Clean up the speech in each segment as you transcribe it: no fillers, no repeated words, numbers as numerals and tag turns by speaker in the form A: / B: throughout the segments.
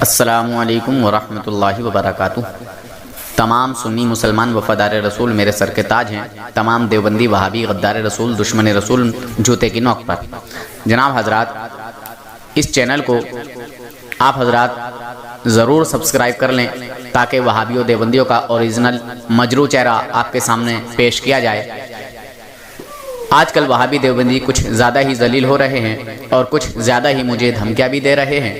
A: अस्सलामुअलैकुम वरहमतुल्लाहि वबरकातुह। तमाम सुन्नी मुसलमान वफ़ादार रसूल मेरे सर के ताज हैं। तमाम देवबंदी वहाबी गद्दार रसूल दुश्मन रसूल जूते की नोक पर। जनाब हजरात, इस चैनल को आप हजरात ज़रूर सब्सक्राइब कर लें ताकि वहाबियों देवबंदियों का ओरिजिनल मजरू चेहरा आपके सामने पेश किया जाए। आजकल वहाबी देवबंदी कुछ ज़्यादा ही जलील हो रहे हैं और कुछ ज़्यादा ही मुझे धमकियाँ भी दे रहे हैं।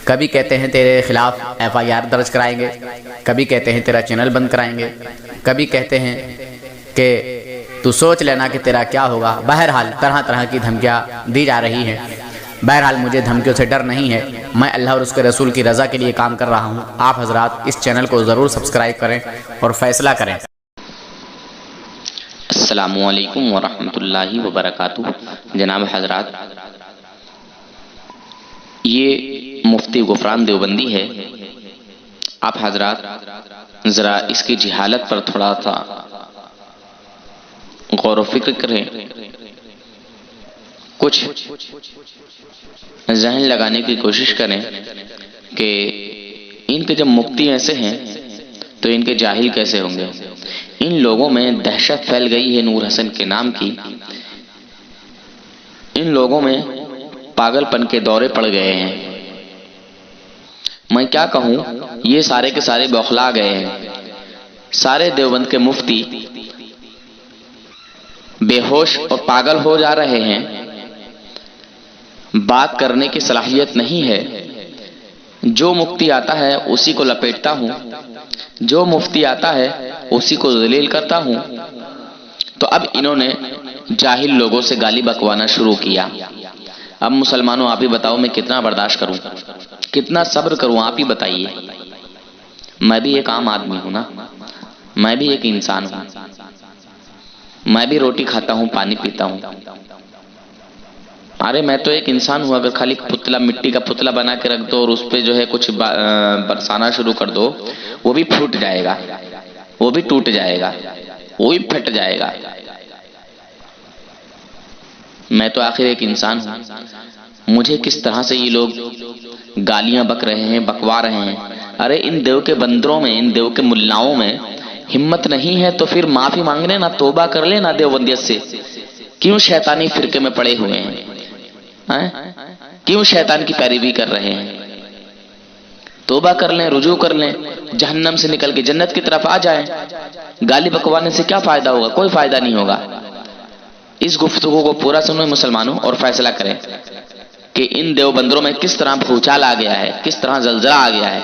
A: कभी कहते हैं तेरे खिलाफ FIR दर्ज कराएंगे, कभी कहते हैं तेरा चैनल बंद कराएंगे, कभी कहते हैं कि तू सोच लेना कि तेरा क्या होगा। बहरहाल तरह तरह की धमकियाँ दी जा रही हैं। बहरहाल मुझे धमकियों से डर नहीं है। मैं अल्लाह और उसके रसूल की रज़ा के लिए काम कर रहा हूँ। आप हजरात इस चैनल को ज़रूर सब्सक्राइब करें और फैसला करें।
B: अस्सलामुअलैकुम वरहमतुल्लाहि वबरकातुह। जनाब हजरात, ये मुफ्ती गुफरान देवबंदी है। आप हजरात ज़रा इसकी जहालत पर थोड़ा सा गौर व फिक्र करें, कुछ जहन लगाने की कोशिश करें कि इनके जब मुफ्ती ऐसे हैं तो इनके जाहिल कैसे होंगे। इन लोगों में दहशत फैल गई है नूर हसन के नाम की। इन लोगों में पागलपन के दौरे पड़ गए हैं। मैं क्या कहूं, ये सारे के सारे बौखला गए हैं। सारे देवबंद के मुफ्ती बेहोश और पागल हो जा रहे हैं। बात करने की सलाहियत नहीं है। जो मुफ्ती आता है उसी को लपेटता हूं, जो मुफ्ती आता है उसी को जलील करता हूं। तो अब इन्होंने जाहिल लोगों से गाली बकवाना शुरू किया। अब मुसलमानों आप ही बताओ, मैं कितना बर्दाश्त करूं, कितना सब्र करूं, आप ही बताइए। मैं भी एक आम आदमी हूं ना, मैं भी एक इंसान हूं। मैं भी रोटी खाता हूं, पानी पीता हूं। अरे मैं तो एक इंसान हूं। अगर खाली पुतला, मिट्टी का पुतला बना के रख दो और उस पे जो है कुछ बरसाना शुरू कर दो, वो भी फूट जाएगा, वो भी टूट जाएगा, वो भी फट जाएगा। मैं तो आखिर एक इंसान हूं। मुझे किस तरह से ये लोग गालियां बक रहे हैं, बकवा रहे हैं। अरे इन देव के बंदरों में, इन देव के मुल्लाओं में हिम्मत नहीं है तो फिर माफी मांग लेना, तौबा कर लेना देवबंदियत से। क्यों शैतानी फिरके में पड़े हुए हैं? क्यों शैतान की पैरवी कर रहे हैं? तौबा कर लें, रुजू कर लें, जहन्नम से निकल के जन्नत की तरफ आ जाएं। गाली बकवाने से क्या फायदा होगा? कोई फायदा नहीं होगा। इस गुफ्तगू को पूरा सुनो मुसलमानों और फैसला करें कि इन देवबंदरों में किस तरह भूचाल आ गया है, किस तरह जलजला आ गया है,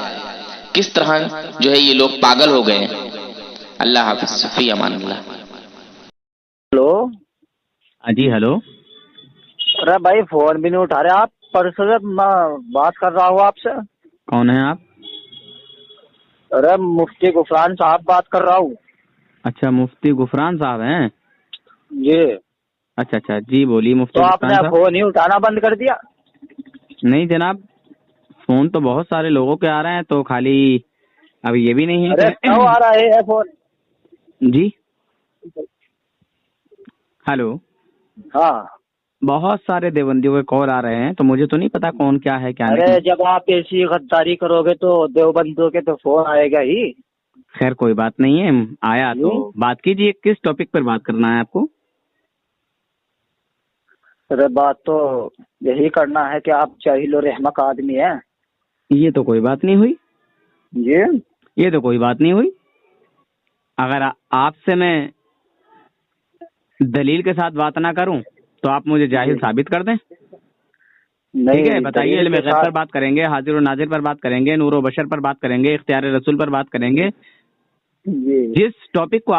B: किस तरह जो है ये लोग पागल हो गए हैं। अल्लाह हाफिज़, फी अमानिल्लाह।
C: हेलो।
D: हाँ जी, हेलो।
C: अरे भाई फोन भी नहीं उठा रहे आप। परसों से मैं बात कर रहा हूँ आपसे।
D: कौन है आप?
C: अरे मुफ्ती गुफरान साहब बात कर रहा हूँ।
D: अच्छा, मुफ्ती गुफरान साहब हैं?
C: जी।
D: अच्छा अच्छा, जी बोलिए मुफ्ती
C: तो
D: गुफरान
C: आपने
D: साहब।
C: फोन ही उठाना बंद कर दिया?
D: नहीं जनाब, फोन तो बहुत सारे लोगों के आ रहे हैं, तो खाली अब ये भी नहीं है।
C: अरे क्यों आ रहा है फोन?
D: जी हेलो।
C: हाँ,
D: बहुत सारे देवबंदियों के कॉल आ रहे हैं, तो मुझे तो नहीं पता कौन क्या है क्या
C: अरे
D: नहीं।
C: जब आप ऐसी गद्दारी करोगे तो देवबंदियों के तो फोन आएगा ही।
D: खैर कोई बात नहीं है, आया तो बात कीजिए। किस टॉपिक पर बात करना है आपको?
C: अरे बात तो यही करना है कि आप जाहिल और रहमक आदमी हैं।
D: ये तो कोई बात नहीं हुई।
C: जी,
D: ये तो कोई बात नहीं हुई। अगर आपसे मैं दलील के साथ बात ना करूं तो आप मुझे जाहिल साबित कर दें। ठीक है, बताइए। इल्म गैब पर बात करेंगे, हाजिर और नाजिर पर बात करेंगे, नूर और बशर पर बात करेंगे, इख्तियार रसूल पर बात करेंगे। जिस टॉपिक को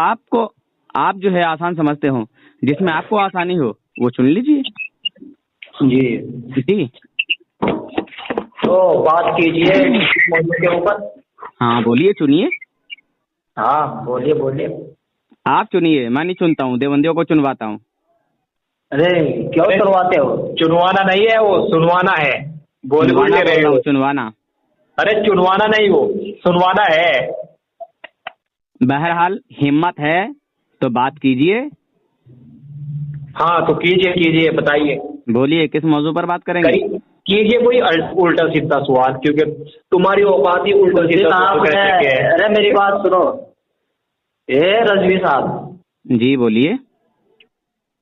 D: आप जो है आसान समझते हो, जिसमें आपको आसानी हो, वो चुन लीजिए।
C: जी
D: जी,
C: तो बात कीजिए मौजूद के ऊपर।
D: हाँ बोलिए, चुनिए।
C: हाँ बोलिए बोलिए।
D: आप चुनिए, मैं नहीं चुनता हूँ, देवबंदियों को चुनवाता हूँ।
C: अरे क्यों चुनवाते हो?
E: चुनवाना नहीं है, वो सुनवाना है। बोल
D: चुनवाना
E: रहे
D: बोल रहा
E: हो।
D: हूँ, चुनवाना।
E: अरे चुनवाना नहीं, वो सुनवाना है।
D: बहरहाल हिम्मत है तो बात कीजिए।
E: हाँ तो कीजिए कीजिए, बताइए।
D: बोलिए, किस मौजू पर बात करेंगे?
E: कीजिए कोई उल्टा सीधा सवाल, क्योंकि तुम्हारी औकात ही उल्टा सीधा सवाल कर सके।
C: अरे मेरी बात सुनो, ए रजवी साहब
D: जी बोलिए।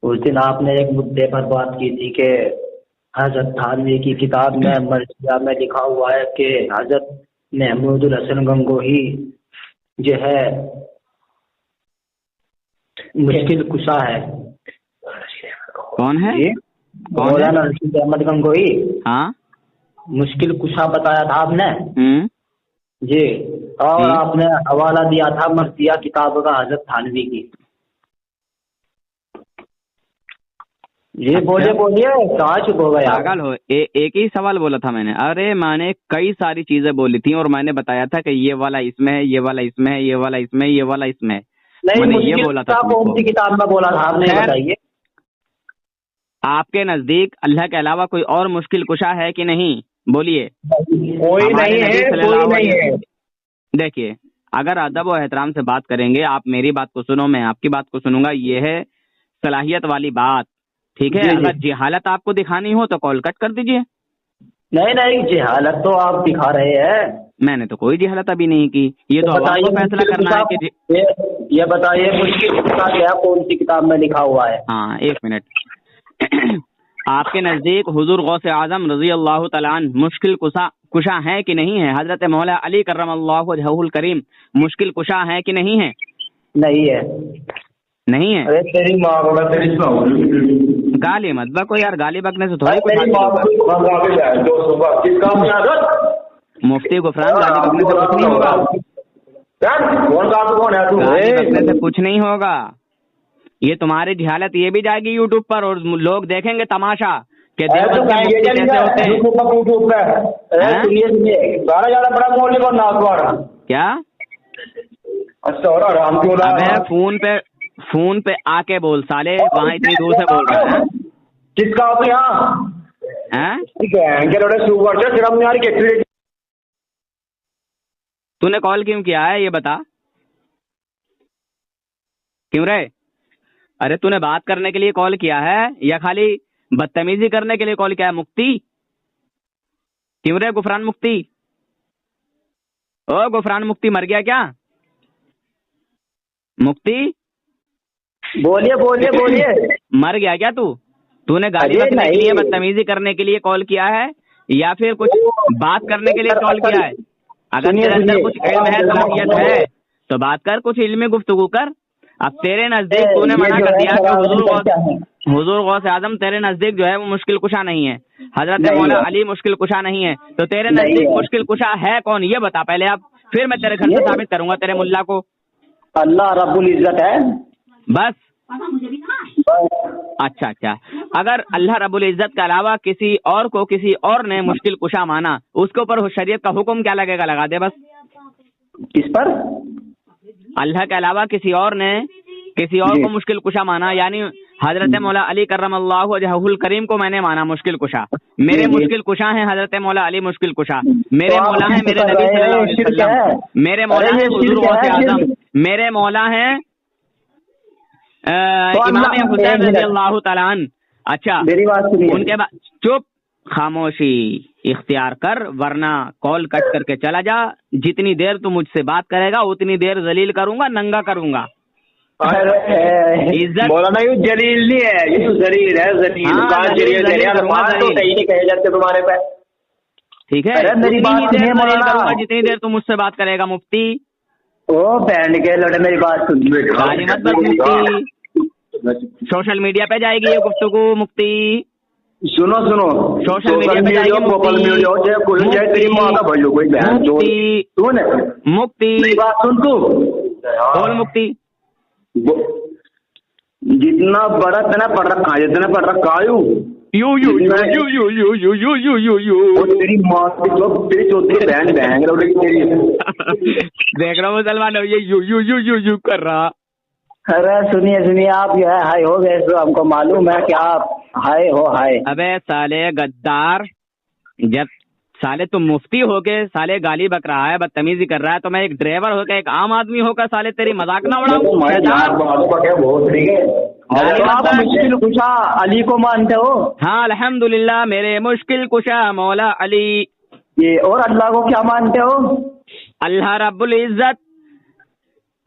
C: उस दिन आपने एक मुद्दे पर बात की थी कि हजरत थानवी की किताब में मर्जिया में लिखा हुआ है कि हजरत महमूदुल हसन गंगोही जो है मुश्किल कुशा है।
D: कौन है?
C: मौलाना रशीद अहमद गंगोही।
D: हाँ,
C: मुश्किल कुशा बताया था आपने जी, और
D: जी।
C: आपने हवाला दिया था मर्जिया किताब का हजरत थानवी की। जी बोलिए बोलिए, कहाँ चुप हो गए आप?
D: पागल हो? एक ही सवाल बोला था मैंने। अरे मैंने कई सारी चीजें बोली थी और मैंने बताया था कि ये वाला इसमें है, ये वाला इसमें है, ये वाला इसमें, ये वाला इसमें है।
C: नहीं,
D: मैंने ये
C: मुश्किल
D: बोला था
C: कुशा कौन सी किताब में बोला था आपने,
D: खैर,
C: बताइए।
D: आपके नजदीक अल्लाह के अलावा कोई और मुश्किल कुशा है कि नहीं? बोलिए।
E: कोई
D: हमारे
E: नहीं
D: नबी
E: है,
D: सल्लल्लाहु
E: कोई नहीं
D: अलैहि
E: है।
D: देखिए, अगर अदब और एहतराम से बात करेंगे, आप मेरी बात को सुनो, मैं आपकी बात को सुनूंगा, ये है सलाहियत वाली बात, ठीक है?
C: जी, जी।
D: अगर जिहालत आपको दिखानी हो तो कॉल कट कर दीजिए।
C: नहीं नहीं, जिहालत तो आप दिखा रहे हैं।
D: मैंने तो कोई जिहालत अभी नहीं की, ये तो आवाम को फैसला करना है कि
C: ये बताइए मुश्किल कुशा क्या कौन सी किताब में लिखा हुआ है?
D: हाँ, एक मिनट। आपके नजदीक हुजूर गौसे आजम रजी अल्लाह तआला अन्हु मुश्किल कुशा है कि नहीं है? हजरत मौला अली करमल्लाहु वजहुल करीम मुश्किल कुशा है कि नहीं है?
C: नहीं है।
D: नहीं है?
E: अरे तेरी माँ को मैं तेरी सुनाऊंगी।
D: गाली मत बको यार, गाली बकने से थोड़ी कुछ
E: तेरी
D: हासिल
E: माँ
D: होगा।
E: को भगा के जाए जो सुबह किसका मुनाजत?
D: मुफ्ती गुफरान, गाली बकने से कुछ नहीं होगा।
E: कौन है तू?
D: गाली बकने से कुछ नहीं होगा। ये तुम्हारी जिहालत ये भी जाएगी यूट्यूब पर और लोग देखेंगे तमाशा कि देवबंद के मुफ्ती कैसे होते हैं। हैं?
E: ज्यादा बड़ा बोलने को नागवार
D: क्या?
E: अच्छा हो रहा राम क्यों
D: अबे फोन पे आके बोल साले, वहाँ इतनी दूर से बोल रहा है।
E: किसका हो यहाँ
D: हैं? तूने कॉल क्यों किया है ये बता, क्यों रे? अरे तूने बात करने के लिए कॉल किया है या खाली बदतमीजी करने के लिए कॉल किया है? मुफ्ती क्यों रे? गुफरान मुफ्ती, ओ गुफरान मुफ्ती मर गया क्या? मुफ्ती
C: बोलिए बोलिए बोलिए।
D: मर गया क्या तूने गाली बकने के लिए, बदतमीजी करने के लिए कॉल किया है या फिर कुछ बात करने के लिए कॉल किया है? अगर तेरे अंदर कुछ इल्म है, सलाहियत है तो बात कर, कुछ इल्मी गुफ्तगू कर। अब तेरे नजदीक तूने मना कर दिया कि हुजूर गौसे आजम तेरे नजदीक जो है वो मुश्किल कुशा नहीं है, हजरत मौला अली मुश्किल कुशा नहीं है, तो तेरे नजदीक मुश्किल कुशा है कौन ये बता पहले आप, फिर मैं तेरे घर से साबित करूंगा तेरे मुल्ला को।
C: अल्लाह रब्बुल इज्जत है
D: बस। अच्छा, अगर अल्लाह रब्बुल इज्जत के अलावा किसी और को किसी और ने मुश्किल कुशा माना, उसके ऊपर शरीयत का हुक्म क्या लगेगा? लगा दे बस।
C: किस पर?
D: अल्लाह के अलावा किसी और ने किसी और को मुश्किल कुशा माना, यानी हजरत मौला अली करमल्लाहु वजहुल करीम को मैंने माना मुश्किल कुशा। मेरे मुश्किल कुशा है हजरत मौला अली मुश्किल कुशा, मेरे मौला है मेरे नबी सल्लल्लाहु अलैहि वसल्लम, मेरे मौला है हुजूर गौसे आजम, मेरे मौला है इमाम हुसैन रज़ी अल्लाह तआला अन्हु। अच्छा,
C: मेरी बात सुनिए।
D: उनके बाद चुप, खामोशी इख्तियार कर, वरना कॉल कट करके चला जा। जितनी देर तू मुझसे बात करेगा उतनी देर जलील करूंगा, नंगा करूंगा।
E: इज्जत मौलाना ये जलील नहीं है, ये तो जलील है। जलील कहे जाते तुम्हारे पे,
D: ठीक है?
C: मेरी बात सुनिए मौलाना,
D: जितनी देर तू मुझसे बात करेगा मुफ्ती।
C: ओ बैंड के लड़े, मेरी बात सुनिए।
D: गाली मत बक मुफ्ती, सोशल मीडिया पे जाएगी ये गुफ्तगू मुफ्ती।
C: सुनो
D: सोशल मीडिया पे जाएगी मुफ्ती।
C: बात सुन तू,
D: बोल मुफ्ती।
C: जितना बड़ा तना पढ़ रखा है, जितना पढ़ रखा है तेरी माँ तेरी चौथी बहन
D: देख रहा हूँ मुसलमान ये यू कर रहा।
C: अरे सुनिए आप जो है हाय हो गए तो हमको मालूम है कि आप हाय हो हाय।
D: अबे साले गद्दार, जब साले तुम मुफ्ती होके साले गाली बक रहा है, बदतमीजी कर रहा है, तो मैं एक ड्राइवर होकर एक आम आदमी होकर साले तेरी मजाक ना उड़ाऊं?
C: तो आप मुश्किल कुशा अली को मानते हो?
D: हाँ अल्हम्दुलिल्लाह, मेरे मुश्किल कुशा मौला अली।
C: ये और अल्लाह को क्या मानते हो?
D: अल्लाह रब्बुल इज्जत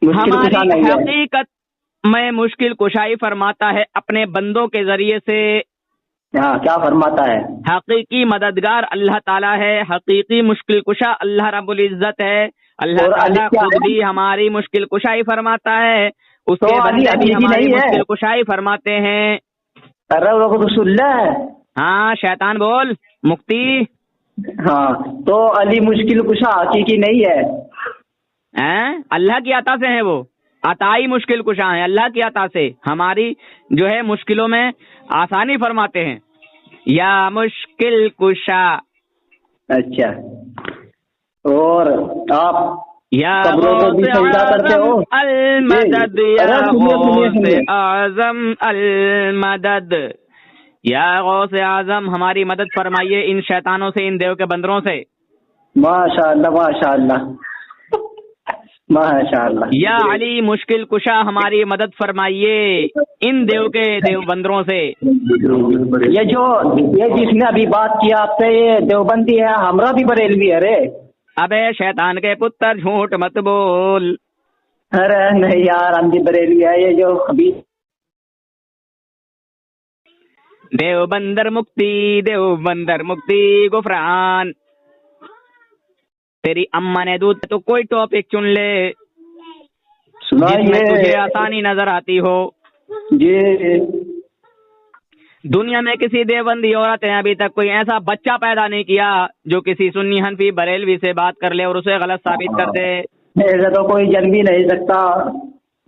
C: मुश्किल कुशा
D: हमारी
C: नहीं है।
D: हकीकत में मुश्किल कुशाई फरमाता है अपने बंदों के जरिए से।
C: हाँ, क्या फरमाता है?
D: हकीकी मददगार अल्लाह ताला है, हकीकी मुश्किल कुशा अल्लाह रब्बुल इज्जत है। अल्लाह
C: और अली
D: ताला
C: क्या
D: खुद
C: है?
D: भी हमारी मुश्किल कुशाई फरमाता है, उसके
C: तो अली
D: बंदे भी
C: अली जी
D: हमारी
C: नहीं है?
D: मुश्किल कुशाई फरमाते हैं।
C: अरे वो तो सुन ले।
D: हाँ शैतान बोल मुक्ति।
C: हाँ, तो अली मुश्किल कुशा हकीकी नहीं है?
D: हैं? अल्लाह की अता से है वो, अताई मुश्किल कुशा है, अल्लाह की अता से हमारी जो है मुश्किलों में आसानी फरमाते हैं। या मुश्किल कुशा।
C: अच्छा, और आप
D: या
C: कब्रों को भी सजदा करते हो?
D: अल मदद, या
C: अरे सुनिए।
D: आजम अल मदद, या गौसे आजम हमारी मदद फरमाइए इन शैतानों से, इन देव के बंदरों से।
C: माशाअल्लाह माशाअल्लाह माशाअल्लाह।
D: या अली मुश्किल कुशा हमारी मदद फरमाइए इन देव के देव बंदरों से।
C: ये जिसने अभी बात किया आपसे, ये देवबंदी है, हमरा भी बरेलवी है रे।
D: अबे शैतान के पुत्र झूठ मत बोल।
C: अरे नहीं यार, हम भी बरेलवी है। ये जो अभी
D: देवबंदर मुक्ति गुफरान। तेरी अम्मा ने दूध तो कोई टॉपिक चुन ले जिसमें तुझे आसानी नजर आती हो।
C: ये
D: दुनिया में किसी देवबंदी औरत ने अभी तक कोई ऐसा बच्चा पैदा नहीं किया जो किसी सुन्नी हनफी बरेलवी से बात कर ले और उसे गलत साबित कर दे।
C: ऐसा तो कोई जन भी नहीं सकता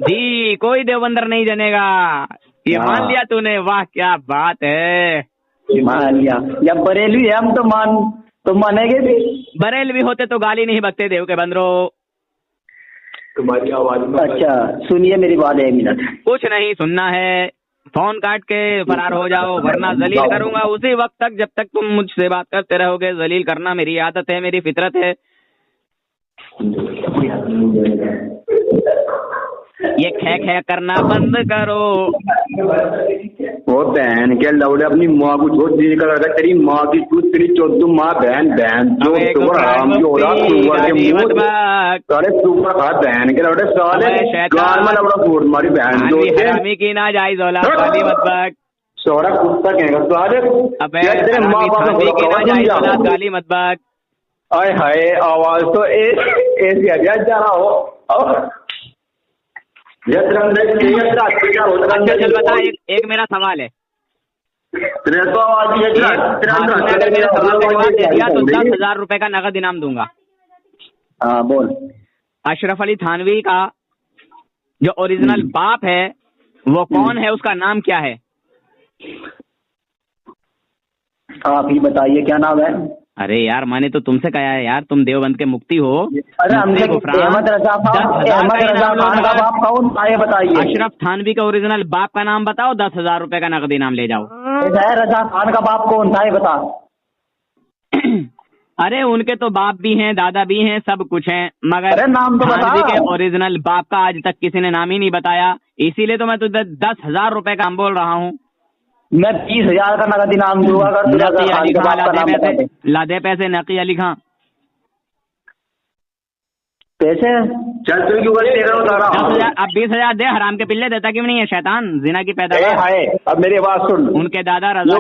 D: जी, कोई देवबंदर नहीं जनेगा। ये मान लिया तूने? वाह क्या बात है,
C: मान लिया। जब बरेलवी है हम तो मानेंगे भी।
D: बरेलवी होते तो गाली नहीं बकते देव के बंदरों।
E: तुम्हारी आवाज में।
C: अच्छा सुनिए मेरी बात, 1 मिनट।
D: कुछ नहीं सुनना है, फोन काट के फरार हो जाओ वरना जलील करूंगा उसी वक्त तक जब तक तुम मुझसे बात करते रहोगे। जलील करना मेरी आदत है, मेरी फितरत है। ये खे करना बंद करो।
E: वो बहन के लौड़े अपनी माँ को छोड़ दी कर रहा, तेरी माँ की तू तेरी चौथू माँ बहन जो आराम की हो रहा बहन के लौड़े साले गाल में लौड़ा फूट मारी बहन जो
D: हरामी की ना जायज औलाद गाली मत बक।
E: सोरा कुत्ता कहेगा साले।
D: अबे तेरे माँ बाप की ना जायज औलाद गाली मत बक।
E: आय हाय आवाज तो ऐसी जा रहा हो।
D: चल बता, एक मेरा सवाल है।
E: मेरा सवाल
D: दिया तो 10,000 रुपए का नगद इनाम दूंगा।
C: हाँ बोल।
D: अशरफ अली थानवी का जो ओरिजिनल बाप है वो कौन है, उसका नाम क्या है?
C: आप ही बताइए क्या नाम है?
D: अरे यार मैंने तो तुमसे कहा है यार, तुम देवबंद के मुक्ति हो।
C: अरे हमसे अहमद रजा खान का बाप कौन था ये बताइए।
D: अशरफ थानवी का ओरिजिनल बाप का नाम बताओ, 10,000 रुपए का नकद इनाम ले जाओ।
C: रजा खान का बाप कौन था ये बता।
D: अरे उनके तो बाप भी हैं, दादा भी हैं, सब कुछ हैं, मगर
C: नाम तो
D: थानवी के ओरिजिनल बाप का आज तक किसी ने नाम ही नहीं बताया। इसीलिए तो मैं तुझे 10,000 रुपए का बोल रहा हूँ।
C: मैं 20,000 का नगद इनाम दूंगा अगर
D: लादे पैसे नकी अली खां।
C: पैसे
E: चल तू क्यों बोले तेरा बता रहा हूं।
D: 10,000 अब 20,000 दे, हराम के पिल्ले देता क्यों नहीं है शैतान, जिना की पैदावार
E: है। अब मेरी बात सुन,
D: उनके दादा रजा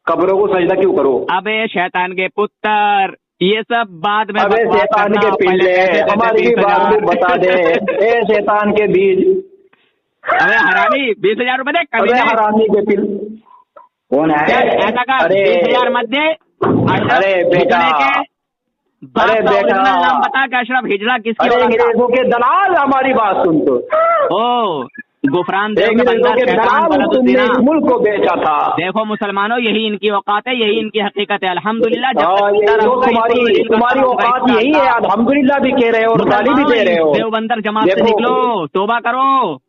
E: कब्रों को सजदा क्यों करो।
D: अबे शैतान के पुत्र, ये सब बाद में
E: शैतान के पिल्ले हमारी भी बात भी बता दे। ए शैतान के बीज।
D: अरे हरामी 20,000 रुपए दे।
E: अरे हरामी के पिल कौन है?
D: ऐसा कर 20,000 मत दे।
E: अरे बेटा, अरे बेटा
D: नाम बता के अशरफ हिजड़ा किसकी?
E: अरे अंग्रेजों के दलाल, हमारी बात सुन तो।
D: ओ गुफरान
E: तुमने मुल्क को बेचा था।
D: देखो मुसलमानों, यही इनकी औकात है, यही इनकी हकीकत है। अल्हम्दुलिल्लाह
E: तुम्हारी औकात यही है। अल्हम्दुलिल्लाह भी कह रहे हो और गाली भी दे रहे हो।
D: देवबंदर जमात से निकलो, तोबा करो।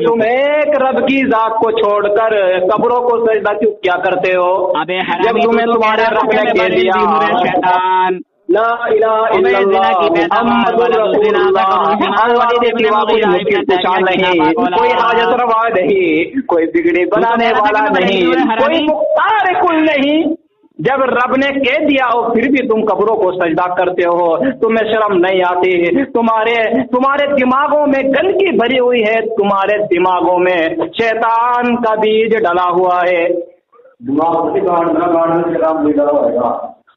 E: तुम एक रब की जात को छोड़कर कब्रों को सजदा क्यों क्या करते हो?
D: अबे
E: जब तुम्हें तुम्हारे रब ने कह दिया।
D: शैतान
E: ला इलाहा इल्लल्लाह मुहम्मदुर रसूलुल्लाह, अल्लाह के सिवा कोई मुश्किल कुशा नहीं, कोई हाजत रवा नहीं, कोई बिगड़ी बनाने वाला नहीं, कोई मुख्तार कुल नहीं। जब रब ने कह दिया हो फिर भी तुम कब्रों को सजदा करते हो, तुम्हें शर्म नहीं आती? तुम्हारे दिमागों में गंदगी भरी हुई है, तुम्हारे दिमागों में शैतान का बीज डला हुआ है,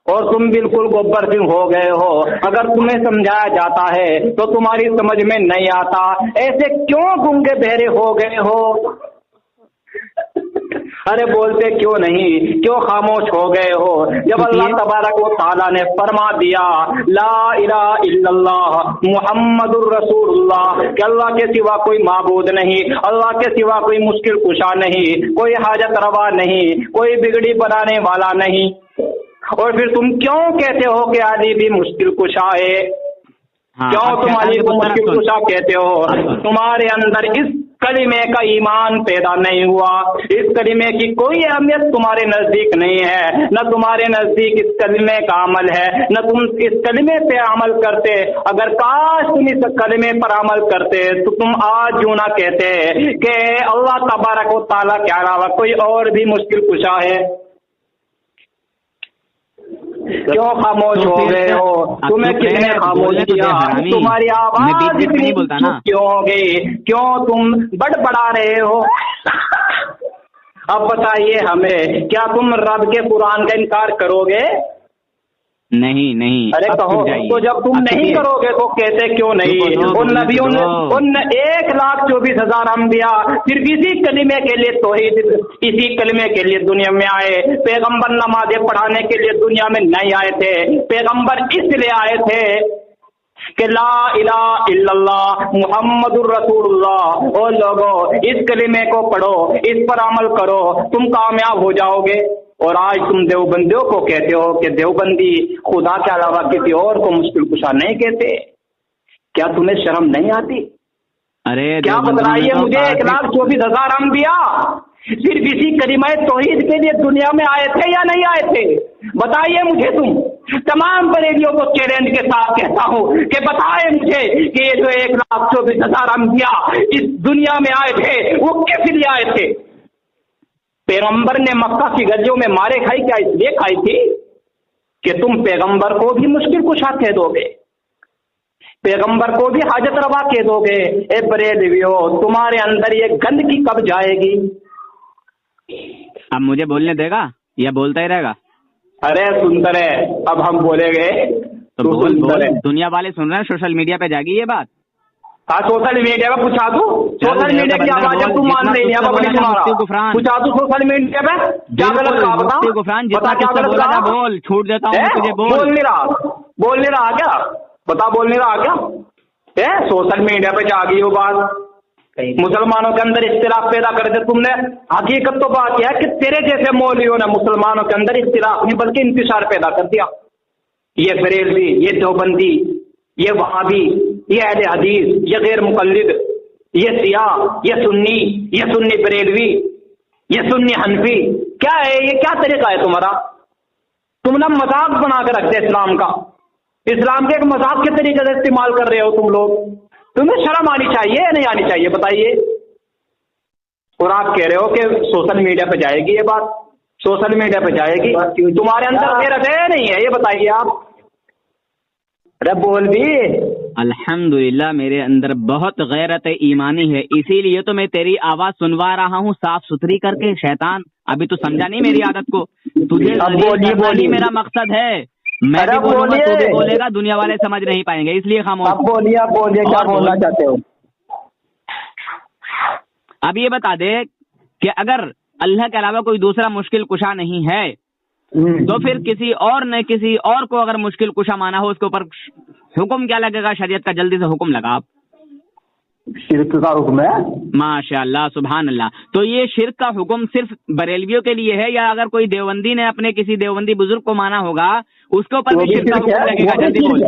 E: और तुम बिल्कुल गोबर सिंह हो गए हो। अगर तुम्हें समझाया जाता है तो तुम्हारी समझ में नहीं आता, ऐसे क्यों गूंगे बहरे हो गए हो? अरे बोलते क्यों नहीं, क्यों खामोश हो गए हो? जब अल्लाह तबारक व तआला ने फरमा दिया ला इलाहा इल्लल्लाह मुहम्मदुर रसूलुल्लाह कि अल्लाह के सिवा कोई माबूद नहीं, अल्लाह के सिवा कोई मुश्किल कुशा नहीं, कोई हाजत रवा नहीं, कोई बिगड़ी बनाने वाला नहीं, और फिर तुम क्यों कहते हो कि अली भी मुश्किल कुशा है? क्यों तुम अली को मुश्किल कुशा कहते हो? तुम्हारे अंदर इस कलिमे का ईमान पैदा नहीं हुआ, इस कलिमे की कोई अहमियत तुम्हारे नजदीक नहीं है, न तुम्हारे नजदीक इस कलिमे का अमल है, न तुम इस कलिमे पे अमल करते। अगर काश तुम इस कलिमे पर अमल करते तो तुम आज यूं ना कहते कि अल्लाह तबारक व तआला के अलावा कोई और भी मुश्किल कुशा है। क्यों खामोश हो गए हो? तुम्हें किसने खामोश किया? तुम्हारी आवाज इतनी चुप क्यों हो गई? क्यों तुम बड़बड़ा रहे हो? अब बताइए हमें, क्या तुम रब के कुरान का इनकार करोगे?
D: नहीं।
E: अरे कहो, तो जब तुम नहीं करोगे तो कहते क्यों नहीं? उन नबियों ने उन 1,24,000 अंबिया सिर्फ इसी कलिमे के लिए तौहीद, इसी कलिमे के लिए दुनिया में आए। पैगंबर नमाज़ें पढ़ाने के लिए दुनिया में नहीं आए थे, पैगंबर इसलिए आए थे कि ला इलाहा इल्लल्लाह मुहम्मदुर रसूलुल्लाह। ओ लोगो, इस कलिमे को पढ़ो, इस पर अमल करो, तुम कामयाब हो जाओगे। और आज तुम देवबंदियों को कहते हो कि देवबंदी खुदा के अलावा किसी और को मुश्किल कुशा नहीं कहते। क्या तुम्हें शर्म नहीं आती?
D: अरे
E: क्या बतलाइए मुझे, 1,24,000 अंबिया सिर्फ इसी कलिमा तौहीद के लिए दुनिया में आए थे या नहीं आए थे? बताइए मुझे। तुम तमाम बरेलियों को चैलेंज के साथ कहता हूँ कि बताए मुझे कि ये जो 1,24,000 अंबिया इस दुनिया में आए थे वो किस लिए आए थे? पैगंबर ने मक्का की गलियों में मारे खाई, क्या इसलिए खाई थी कि तुम पैगंबर को भी मुश्किल कुशा कह दोगे, पैगंबर को भी हाजत रवा कह दोगे? ए बरेलवियों, तुम्हारे अंदर ये गंदगी कब जाएगी?
D: अब मुझे बोलने देगा या बोलता ही रहेगा?
E: अरे सुंदर है, अब हम बोलेंगे
D: तो बोल। दुनिया वाले सुन रहे हैं, सोशल मीडिया पे जाएगी ये बात।
E: हाँ, सोशल मीडिया पे पूछा दू, सोशल मीडिया की आवाज जब तुम मान नहीं, पूछा दू सोशल मीडिया पे क्या गलत कहा? बता क्या गलत कहा?
D: बोल, छूट देता हूँ तुझे।
E: बोल नहीं रहा क्या? बता, बोल नहीं रहा क्या? सोशल मीडिया पे जा गई वो बात, मुसलमानों के अंदर इख्तिलाफ पैदा कर दे तुमने। हकीकत तो बात यह है कि तेरे जैसे मौलवियों ने मुसलमानों के अंदर इख्तिलाफ नहीं बल्कि इंतशार पैदा कर दिया। ये बरेलवी, ये देवबंदी, ये वहाबी, ये अहले हदीस, ये गैर मुकल्लिद, ये सिया, ये सुन्नी बरेलवी, ये सुन्नी हनफी, क्या है ये? क्या तरीका है तुम्हारा? तुम ना मजाक बना कर रखते इस्लाम का, इस्लाम के एक मजाक के तरीके से इस्तेमाल कर रहे हो तुम लोग। तुम्हें शर्म आनी चाहिए या नहीं आनी चाहिए? बताइए। और आप कह रहे हो कि सोशल मीडिया पे जाएगी ये बात, सोशल मीडिया पे जाएगी। तुम्हारे अंदर गैरत है नहीं है? ये बताइए आप। अरे बोल भी।
D: अल्हम्दुलिल्लाह, मेरे अंदर बहुत गैरत ईमानी है, इसीलिए तो मैं तेरी आवाज सुनवा रहा हूँ साफ सुथरी करके। शैतान, अभी तो समझा नहीं मेरी आदत को। तुझे बोली मेरा मकसद है। मैं भी बोलूंगा, तू भी बोलेगा, दुनिया वाले समझ नहीं पाएंगे, इसलिए खामोश।
E: आप बोलिए क्या बोलना चाहते हो?
D: अब ये बता दे कि अगर अल्लाह के अलावा कोई दूसरा मुश्किल कुशा नहीं है तो फिर किसी और को अगर मुश्किल कुशा माना हो, उसके ऊपर हुक्म क्या लगेगा शरीयत का? जल्दी से हुक्म लगा आप।
E: शिर्क का हुक्म है।
D: माशाअल्लाह, सुभान अल्लाह। तो ये शिर्क का हुक्म सिर्फ बरेलवियों के लिए है या अगर कोई देवबंदी ने अपने किसी देवबंदी बुजुर्ग को माना होगा उसके ऊपर भी शिर्क का हुक्म लगेगा? जल्दी बोल।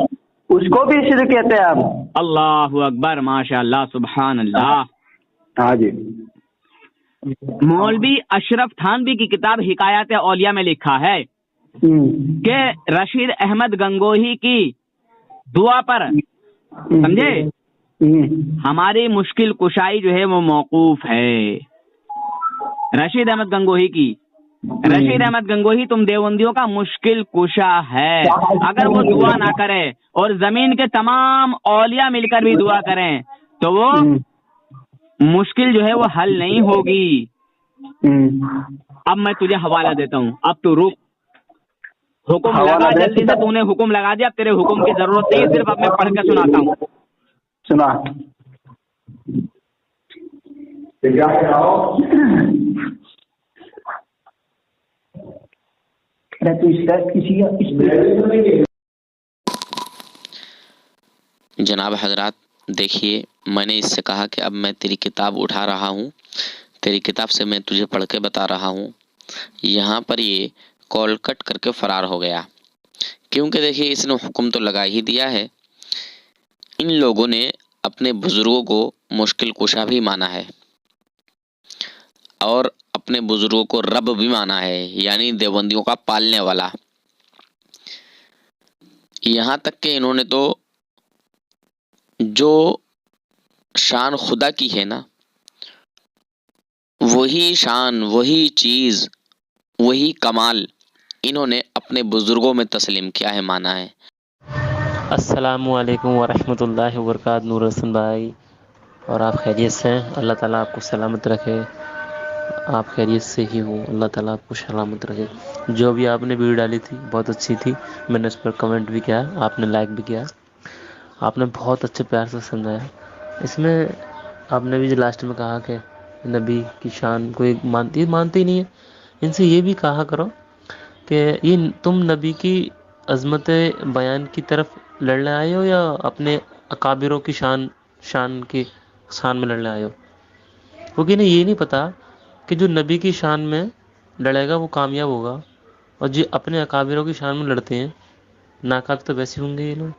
E: उसको भी शिर्क कहते हैं आप?
D: अल्लाहु अकबर, माशाअल्लाह, सुभान अल्लाह।
E: हाँ जी।
D: मौलवी अशरफ थानवी की किताब हिकायत औलिया में लिखा है कि रशीद अहमद गंगोही की दुआ पर, समझे, हमारी मुश्किल कुशाई जो है वो मौकूफ है। रशीद अहमद गंगोही की, रशीद अहमद गंगोही तुम देवबंदियों का मुश्किल कुशा है। अगर वो दुआ ना करे और जमीन के तमाम औलिया मिलकर भी दुआ करें तो वो मुश्किल जो है वो हल नहीं होगी। अब मैं तुझे हवाला देता हूँ, अब तू रुक, हुक्म लगा जल्दी से, तूने हुक्म लगा दिया, अब तेरे हुक्म की जरूरत नहीं, सिर्फ अब मैं पढ़ के सुनाता हूँ।
E: सुना।
B: जनाब हजरात, देखिए, मैंने इससे कहा कि अब मैं तेरी किताब उठा रहा हूँ, तेरी किताब से मैं तुझे पढ़ के बता रहा हूँ। यहाँ पर ये कॉल कट करके फरार हो गया, क्योंकि देखिए इसने हुक्म तो लगा ही दिया है। इन लोगों ने अपने बुजुर्गों को मुश्किल कुशा भी माना है और अपने बुजुर्गों को रब भी माना है, यानी देवबंदियों का पालने वाला। यहाँ तक कि इन्होंने तो जो शान खुदा की है ना, वही शान, वही चीज़, वही कमाल इन्होंने अपने बुजुर्गों में तस्लीम किया है, माना है।
F: अस्सलामुअलैकुम वरहमतुल्लाहि वबरकातुहू। नूर हसन भाई, और आप खैरियत से हैं? अल्लाह ताला आपको सलामत रखे। आप खैरियत से ही हो, अल्लाह ताला आपको सलामत रखे। जो भी आपने वीडियो डाली थी बहुत अच्छी थी, मैंने उस पर कमेंट भी किया, आपने लाइक भी किया, आपने बहुत अच्छे प्यार से समझाया। इसमें आपने भी जो लास्ट में कहा कि नबी की शान कोई मानती ही नहीं है, इनसे ये भी कहा करो कि ये तुम नबी की अज़मत बयान की तरफ लड़ने आए हो या अपने अकाबिरों की शान में लड़ने आए हो। क्योंकि इन्हें ये नहीं पता कि जो नबी की शान में लड़ेगा वो कामयाब होगा, और जो अपने अकाबिरों की शान में लड़ते हैं नाकाब तो वैसे होंगे ये लोग।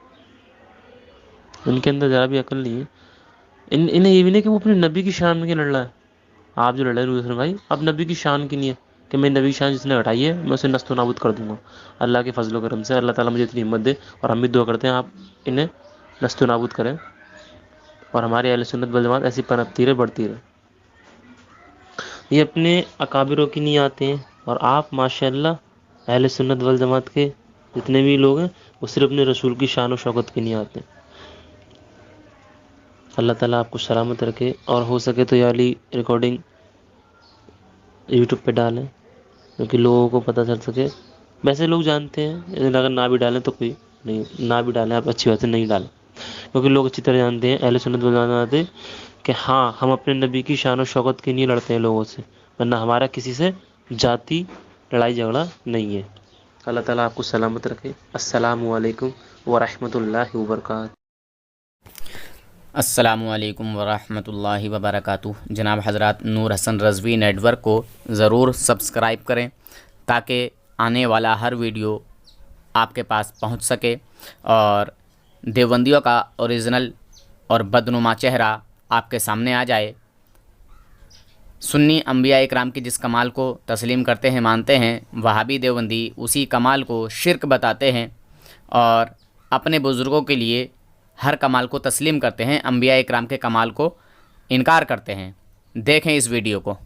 F: इनके अंदर ज़रा भी अकल नहीं है। इन्हें ये भी नहीं कि वो अपने नबी की शान में क्या लड़ रहा है। आप जो लड़ रहे हैं भाई, अब नबी की शान की नहीं है कि मैं नबी की शान जिसने हटाई है मैं उसे नस्तो नाबूद कर दूंगा। अल्लाह के फजल करम से अल्लाह ताला मुझे इतनी हिम्मत दे, और हम भी दुआ करते हैं आप इन्हें नस्तो नाबूद करें और हमारे अहले सुन्नत वल जमात ऐसी पनपती रहे, बढ़ती रहे। ये अपने अकाबिरों की नहीं आते हैं, और आप माशाअल्लाह अहले सुन्नत वल जमात के जितने भी लोग हैं वो सिर्फ अपने रसूल की शान और शौकत के नहीं आते। अल्लाह ताला आपको सलामत रखे, और हो सके तो ये वाली रिकॉर्डिंग यूट्यूब पे डालें क्योंकि लोगों को पता चल सके। वैसे लोग जानते हैं, लेकिन अगर ना भी डालें तो कोई नहीं, ना भी डालें आप, अच्छी बात है, नहीं डालें, क्योंकि लोग अच्छी तरह जानते हैं, अहले सुन्नत वल जमात जानते हैं कि हाँ, हम अपने नबी की शान और शौकत के लिए लड़ते हैं लोगों से, वरना हमारा किसी से जाति लड़ाई झगड़ा नहीं है। अल्लाह ताला आपको सलामत रखे। अस्सलामु अलैकुम वरहमतुल्लाहि वबरकातुहू।
A: अस्सलामुअलैकुम वरहमतुल्लाहि वबरकातुहू। जनाब हज़रात, नूर हसन रज़वी नेटवर्क को ज़रूर सब्सक्राइब करें ताकि आने वाला हर वीडियो आपके पास पहुंच सके और देवबंदियों का ओरिजिनल और बदनुमा चेहरा आपके सामने आ जाए। सुन्नी अंबिया इकराम की जिस कमाल को तस्लीम करते हैं, मानते हैं, वहाबी देवबंदी उसी कमाल को शिर्क बताते हैं और अपने बुज़ुर्गों के लिए हर कमाल को तस्लीम करते हैं, अंबिया इकराम के कमाल को इनकार करते हैं। देखें इस वीडियो को।